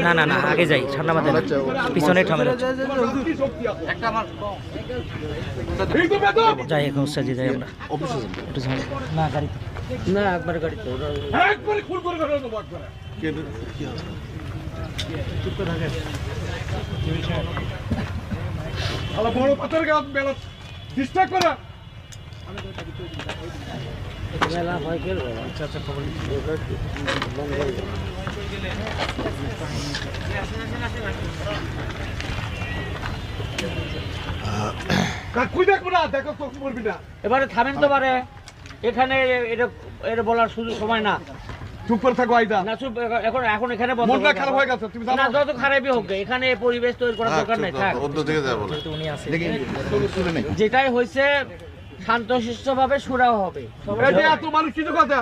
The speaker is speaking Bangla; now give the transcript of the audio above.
না না না আগে যাই ঠান্ডা মাথায় পিছনে ঠান্ডা যাই এখন সাজি যাই আমরা একটু না গাড়ি না একবার গাড়ি তো একবারে ফুল করে করে দেবো একবারে চুপ করে থাকে আলা বড় পাথর গাছ মেলা ডিস্টার্ব করা মেলা হয় গেল আচ্ছা আচ্ছা খবর বন্ধ করে কাকুই দেখো না দেখো তো বলবি না এবারে থামেন তো পারে এখানে এটা বলার সুযোগ সময় না চুপ করে থাকো আইদা না চুপ এখন এখানে বন্ধ মনটা খারাপ হয়ে গেছে তুমি জানো না যত খারাপই হোক এখানে পরিবেশ তৈরি করার দরকার নাই থাক অন্য দিকে যাব বলে উনি আছে যেটাই হইছে শান্তশিষ্টভাবে সুরাও হবে এটা তোমার কিছু কথা